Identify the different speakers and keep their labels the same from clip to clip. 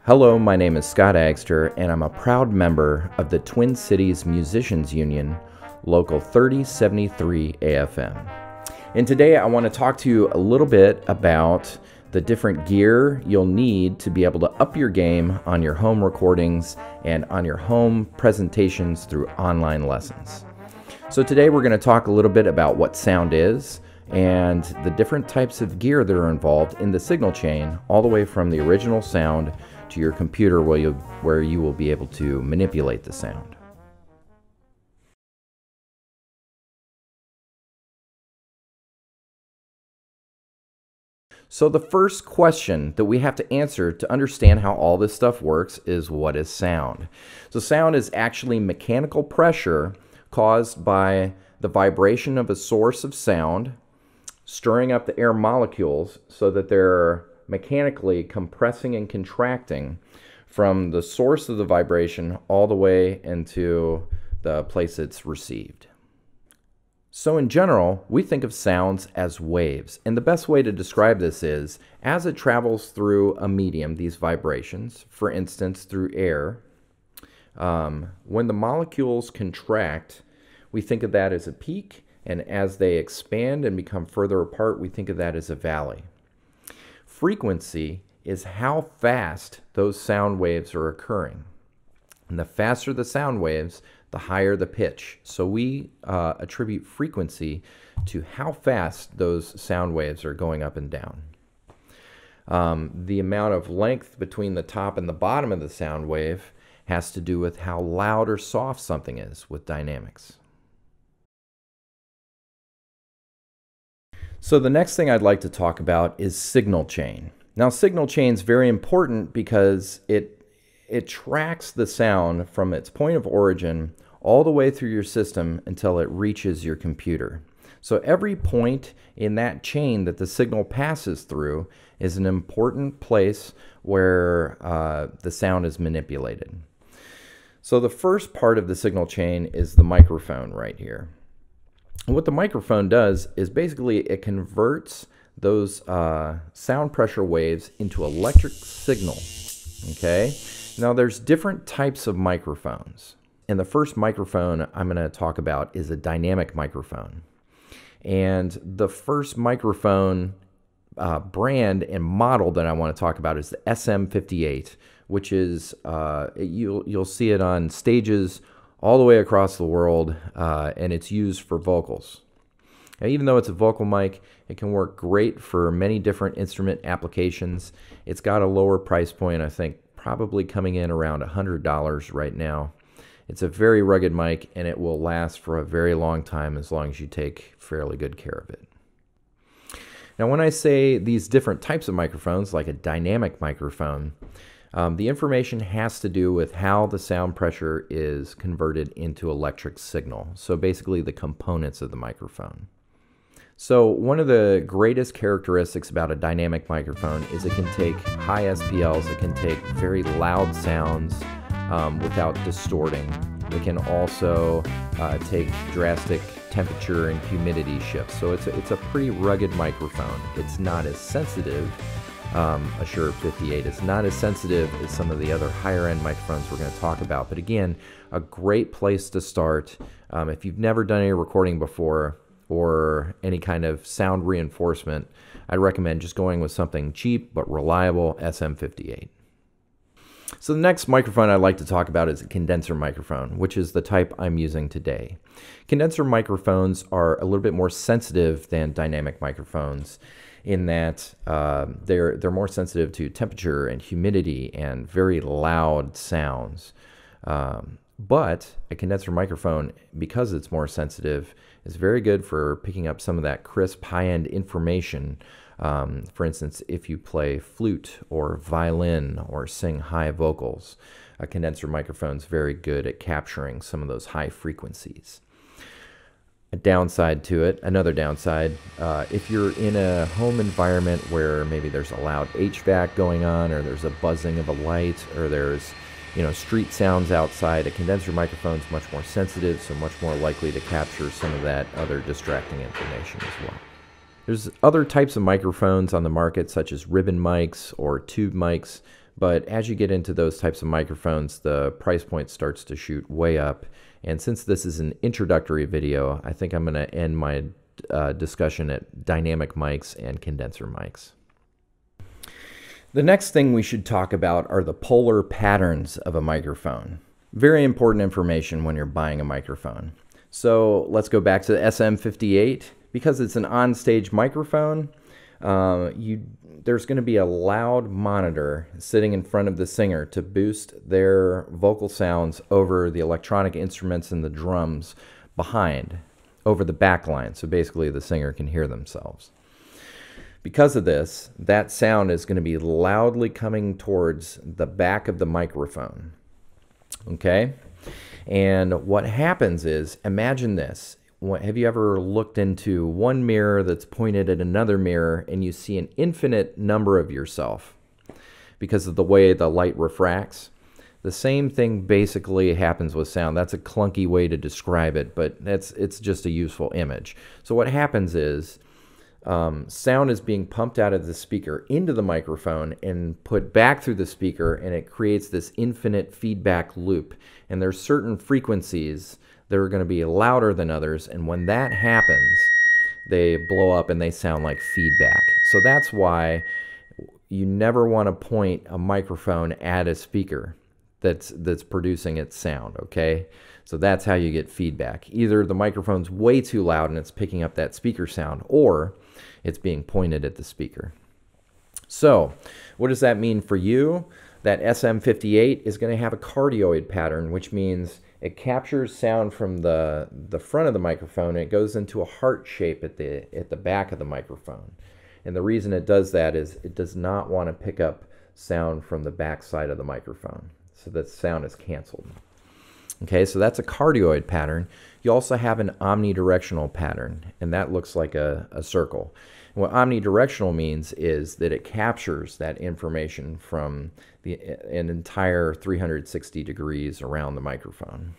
Speaker 1: Hello, my name is Scott Agster, and I'm a proud member of the Twin Cities Musicians Union, Local 3073 AFM. And today I want to talk to you a little bit about the different gear you'll need to be able to up your game on your home recordings and on your home presentations through online lessons. So today we're going to talk a little bit about what sound is and the different types of gear that are involved in the signal chain, all the way from the original sound to your computer where you will be able to manipulate the sound. So the first question that we have to answer to understand how all this stuff works is, what is sound? So sound is actually mechanical pressure caused by the vibration of a source of sound stirring up the air molecules so that they're mechanically compressing and contracting from the source of the vibration all the way into the place it's received. So in general, we think of sounds as waves, and the best way to describe this is, as it travels through a medium, these vibrations, for instance through air, when the molecules contract, we think of that as a peak, and as they expand and become further apart, we think of that as a valley. Frequency is how fast those sound waves are occurring. And the faster the sound waves, the higher the pitch. So we attribute frequency to how fast those sound waves are going up and down. The amount of length between the top and the bottom of the sound wave has to do with how loud or soft something is with dynamics. So the next thing I'd like to talk about is signal chain. Now, signal chain is very important because it tracks the sound from its point of origin all the way through your system until it reaches your computer. So every point in that chain that the signal passes through is an important place where the sound is manipulated. So the first part of the signal chain is the microphone right here. And what the microphone does is basically it converts those sound pressure waves into electric signal. Okay? Now there's different types of microphones. And the first microphone I'm going to talk about is a dynamic microphone. And the first microphone brand and model that I want to talk about is the SM58, which is, you'll see it on stages all the way across the world, and it's used for vocals. Now, even though it's a vocal mic, it can work great for many different instrument applications. It's got a lower price point, I think probably coming in around $100 right now. It's a very rugged mic, and it will last for a very long time as long as you take fairly good care of it. Now, when I say these different types of microphones, like a dynamic microphone, the information has to do with how the sound pressure is converted into electric signal. So basically the components of the microphone. So one of the greatest characteristics about a dynamic microphone is it can take high SPLs, it can take very loud sounds without distorting. It can also take drastic temperature and humidity shifts. So it's a pretty rugged microphone. It's not as sensitive. A Shure 58 is not as sensitive as some of the other higher end microphones we're going to talk about. But again, a great place to start if you've never done any recording before or any kind of sound reinforcement. I'd recommend just going with something cheap but reliable, SM58. So the next microphone I'd like to talk about is a condenser microphone, which is the type I'm using today. Condenser microphones are a little bit more sensitive than dynamic microphones in that they're more sensitive to temperature and humidity and very loud sounds. But a condenser microphone, because it's more sensitive, is very good for picking up some of that crisp high-end information. For instance, if you play flute or violin or sing high vocals, a condenser microphone is very good at capturing some of those high frequencies. A downside to it, another downside, if you're in a home environment where maybe there's a loud HVAC going on, or there's a buzzing of a light, or there's street sounds outside, a condenser microphone is much more sensitive, so much more likely to capture some of that other distracting information as well. There's other types of microphones on the market, such as ribbon mics or tube mics, But as you get into those types of microphones, the price point starts to shoot way up. And since this is an introductory video, I think I'm going to end my discussion at dynamic mics and condenser mics. The next thing we should talk about are the polar patterns of a microphone. Very important information when you're buying a microphone. So let's go back to the SM58. Because it's an on-stage microphone, there's going to be a loud monitor sitting in front of the singer to boost their vocal sounds over the electronic instruments and the drums behind, over the back line, so basically the singer can hear themselves. Because of this, that sound is going to be loudly coming towards the back of the microphone. Okay? And what happens is, imagine this. Have you ever looked into one mirror that's pointed at another mirror and you see an infinite number of yourself because of the way the light refracts? The same thing basically happens with sound. That's a clunky way to describe it, but it's just a useful image. So what happens is sound is being pumped out of the speaker into the microphone and put back through the speaker, and it creates this infinite feedback loop. And there's certain frequencies that are going to be louder than others, and when that happens, they blow up and they sound like feedback. So that's why you never want to point a microphone at a speaker that's producing its sound, okay? So that's how you get feedback. Either the microphone's way too loud and it's picking up that speaker sound, or it's being pointed at the speaker. So what does that mean for you? That SM58 is going to have a cardioid pattern, which means it captures sound from the front of the microphone, and it goes into a heart shape at the back of the microphone. And the reason it does that is it does not want to pick up sound from the back side of the microphone, so that sound is canceled. Okay, so that's a cardioid pattern. You also have an omnidirectional pattern, and that looks like a circle. And what omnidirectional means is that it captures that information from an entire 360 degrees around the microphone.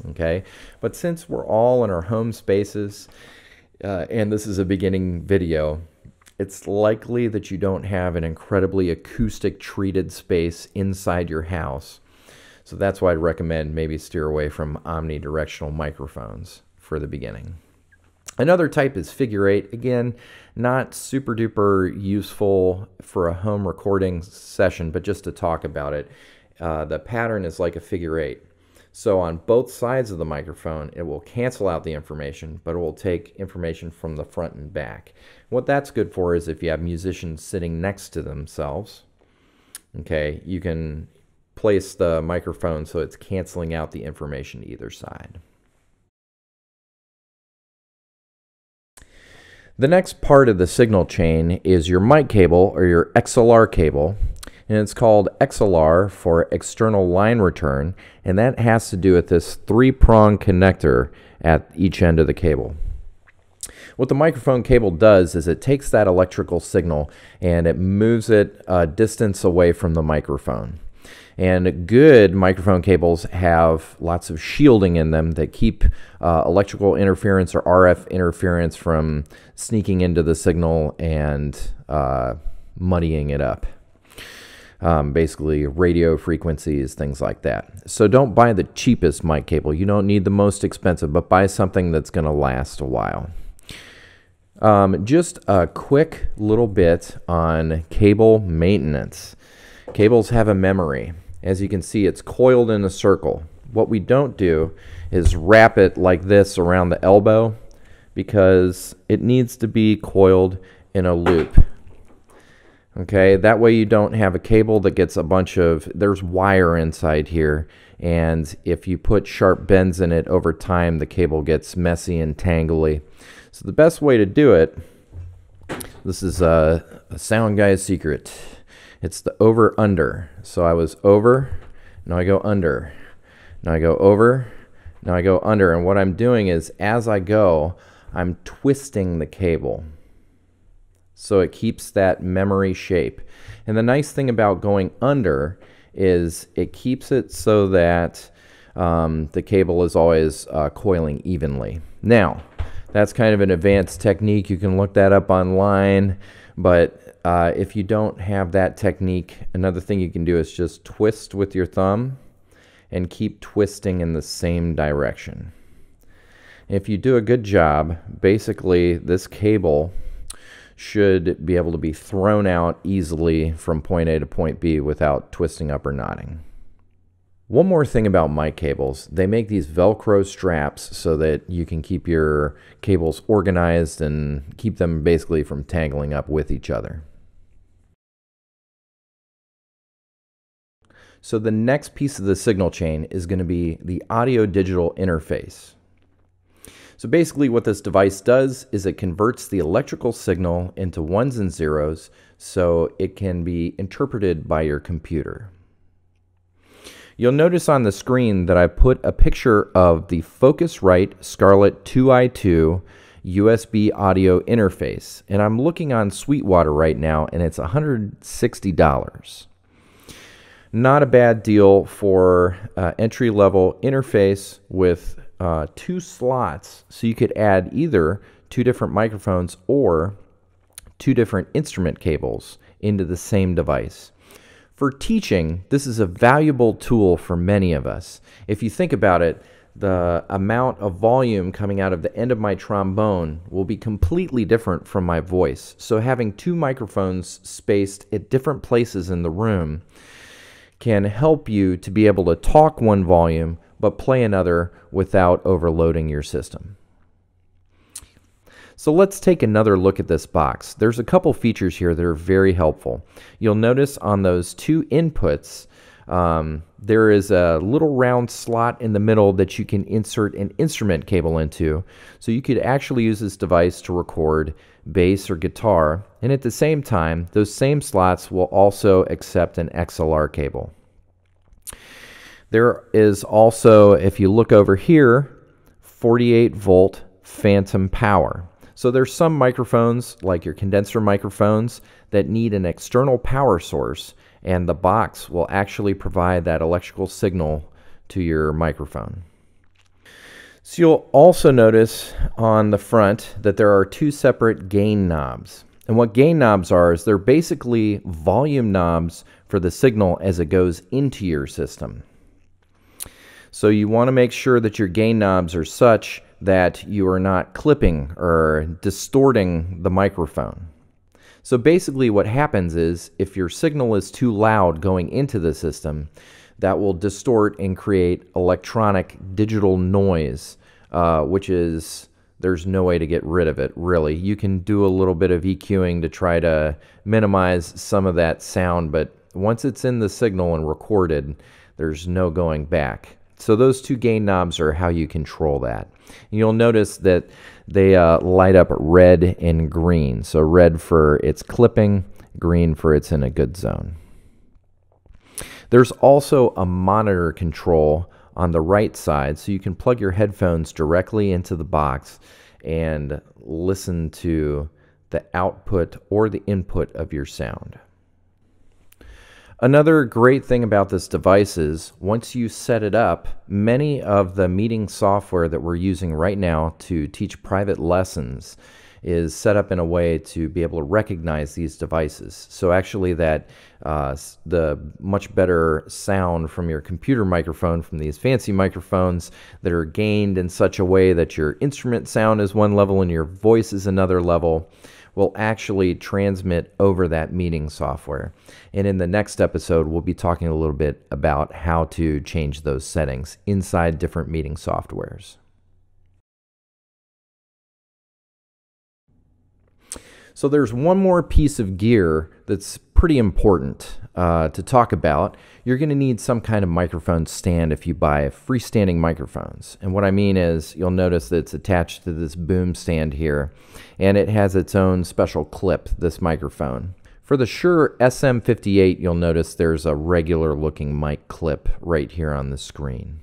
Speaker 1: Okay, but since we're all in our home spaces, and this is a beginning video, it's likely that you don't have an incredibly acoustic treated space inside your house. So that's why I'd recommend maybe steer away from omnidirectional microphones for the beginning. Another type is figure 8. Again, not super duper useful for a home recording session, but just to talk about it. The pattern is like a figure 8. So on both sides of the microphone, it will cancel out the information, but it will take information from the front and back. What that's good for is if you have musicians sitting next to themselves, okay, you can place the microphone so it's canceling out the information either side. The next part of the signal chain is your mic cable, or your XLR cable, and it's called XLR for external line return, and that has to do with this 3-prong connector at each end of the cable. What the microphone cable does is it takes that electrical signal and it moves it a distance away from the microphone. And good microphone cables have lots of shielding in them that keep electrical interference or RF interference from sneaking into the signal and muddying it up. Basically radio frequencies, things like that. So don't buy the cheapest mic cable. You don't need the most expensive, but buy something that's going to last a while. Just a quick little bit on cable maintenance. Cables have a memory. As you can see, it's coiled in a circle. What we don't do is wrap it like this around the elbow, because it needs to be coiled in a loop. Okay, that way you don't have a cable that gets a bunch of, there's wire inside here, and if you put sharp bends in it over time, the cable gets messy and tangly. So the best way to do it, this is a sound guy's secret. It's the over-under. So I was over, now I go under. Now I go over, now I go under. And what I'm doing is, as I go, I'm twisting the cable, so it keeps that memory shape. And the nice thing about going under is it keeps it so that the cable is always coiling evenly. Now, that's kind of an advanced technique. You can look that up online, but If you don't have that technique, another thing you can do is just twist with your thumb and keep twisting in the same direction. If you do a good job, basically this cable should be able to be thrown out easily from point A to point B without twisting up or knotting. One more thing about mic cables, they make these Velcro straps so that you can keep your cables organized and keep them basically from tangling up with each other. So the next piece of the signal chain is going to be the audio-digital interface. So basically what this device does is it converts the electrical signal into ones and zeros so it can be interpreted by your computer. You'll notice on the screen that I put a picture of the Focusrite Scarlett 2i2 USB audio interface, and I'm looking on Sweetwater right now and it's $160. Not a bad deal for entry-level interface with 2 slots, so you could add either 2 different microphones or 2 different instrument cables into the same device. For teaching, this is a valuable tool for many of us. If you think about it, the amount of volume coming out of the end of my trombone will be completely different from my voice. So having 2 microphones spaced at different places in the room can help you to be able to talk one volume but play another without overloading your system. So let's take another look at this box. There's a couple features here that are very helpful. You'll notice on those 2 inputs, there is a little round slot in the middle that you can insert an instrument cable into. So you could actually use this device to record bass or guitar, and at the same time, those same slots will also accept an XLR cable. There is also, if you look over here, 48-volt phantom power. So there's some microphones, like your condenser microphones, that need an external power source, and the box will actually provide that electrical signal to your microphone. So you'll also notice on the front that there are 2 separate gain knobs. And what gain knobs are is they're basically volume knobs for the signal as it goes into your system. So you want to make sure that your gain knobs are such that you are not clipping or distorting the microphone. So basically what happens is if your signal is too loud going into the system, that will distort and create electronic digital noise, which is, there's no way to get rid of it, really. You can do a little bit of EQing to try to minimize some of that sound, but once it's in the signal and recorded, there's no going back. So those 2 gain knobs are how you control that. And you'll notice that they light up red and green. So red for its clipping, green for it's in a good zone. There's also a monitor control on the right side, so you can plug your headphones directly into the box and listen to the output or the input of your sound. Another great thing about this device is once you set it up, many of the meeting software that we're using right now to teach private lessons is set up in a way to be able to recognize these devices. So actually that the much better sound from your computer microphone, from these fancy microphones that are gained in such a way that your instrument sound is one level and your voice is another level, will actually transmit over that meeting software. And in the next episode, we'll be talking a little bit about how to change those settings inside different meeting softwares. So there's one more piece of gear that's pretty important to talk about. You're going to need some kind of microphone stand if you buy freestanding microphones. And what I mean is you'll notice that it's attached to this boom stand here, and it has its own special clip, this microphone. For the Shure SM58, you'll notice there's a regular looking mic clip right here on the screen.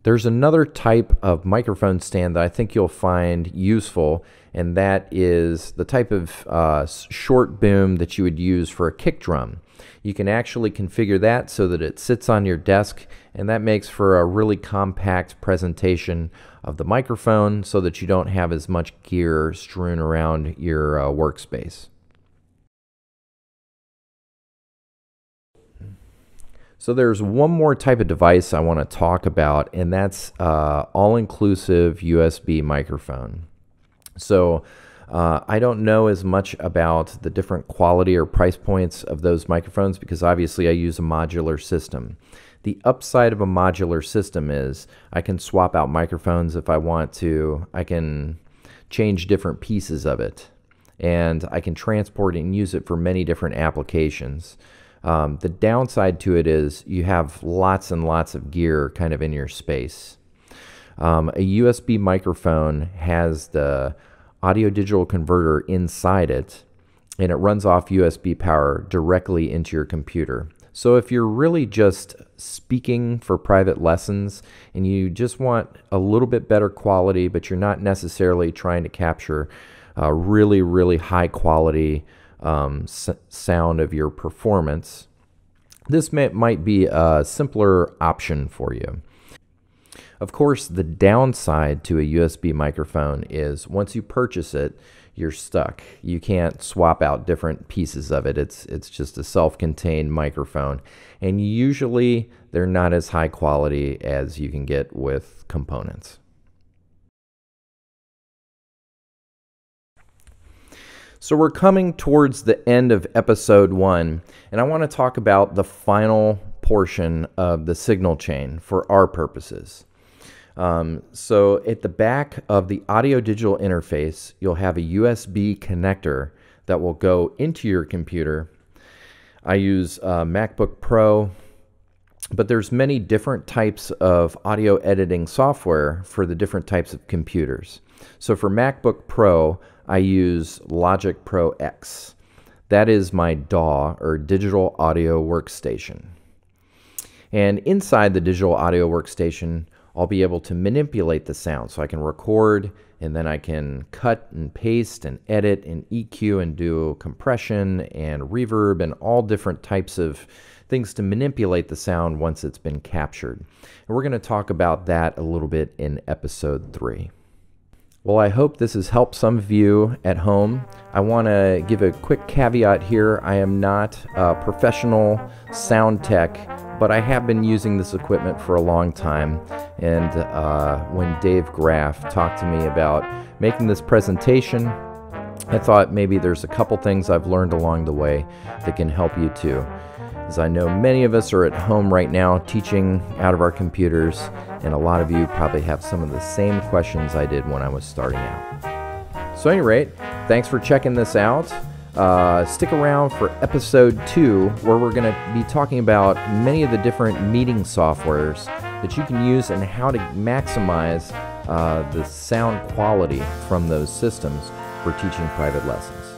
Speaker 1: There's another type of microphone stand that I think you'll find useful, and that is the type of short boom that you would use for a kick drum. You can actually configure that so that it sits on your desk, and that makes for a really compact presentation of the microphone so that you don't have as much gear strewn around your workspace. So there's one more type of device I want to talk about, and that's all-inclusive USB microphone. So I don't know as much about the different quality or price points of those microphones because obviously I use a modular system. The upside of a modular system is I can swap out microphones if I want to. I can change different pieces of it, and I can transport it and use it for many different applications. The downside to it is you have lots and lots of gear kind of in your space. A USB microphone has the audio digital converter inside it, and it runs off USB power directly into your computer. So if you're really just speaking for private lessons and you just want a little bit better quality, but you're not necessarily trying to capture really, really high quality sound of your performance, this might be a simpler option for you. Of course, the downside to a USB microphone is once you purchase it, you're stuck. You can't swap out different pieces of it. It's just a self-contained microphone, and usually they're not as high quality as you can get with components. So we're coming towards the end of episode 1, and I want to talk about the final portion of the signal chain for our purposes. So at the back of the audio digital interface, you'll have a USB connector that will go into your computer. I use MacBook Pro, but there's many different types of audio editing software for the different types of computers. So for MacBook Pro, I use Logic Pro X. That is my DAW, or Digital Audio Workstation. And inside the Digital Audio Workstation, I'll be able to manipulate the sound. So I can record, and then I can cut and paste and edit and EQ and do compression and reverb and all different types of things to manipulate the sound once it's been captured. And we're going to talk about that a little bit in episode 3. Well, I hope this has helped some of you at home. I want to give a quick caveat here. I am not a professional sound tech, but I have been using this equipment for a long time. And when Dave Graff talked to me about making this presentation, I thought maybe there's a couple things I've learned along the way that can help you too. As I know many of us are at home right now teaching out of our computers, and a lot of you probably have some of the same questions I did when I was starting out. So at any rate, thanks for checking this out. Stick around for episode 2, where we're going to be talking about many of the different meeting softwares that you can use and how to maximize the sound quality from those systems for teaching private lessons.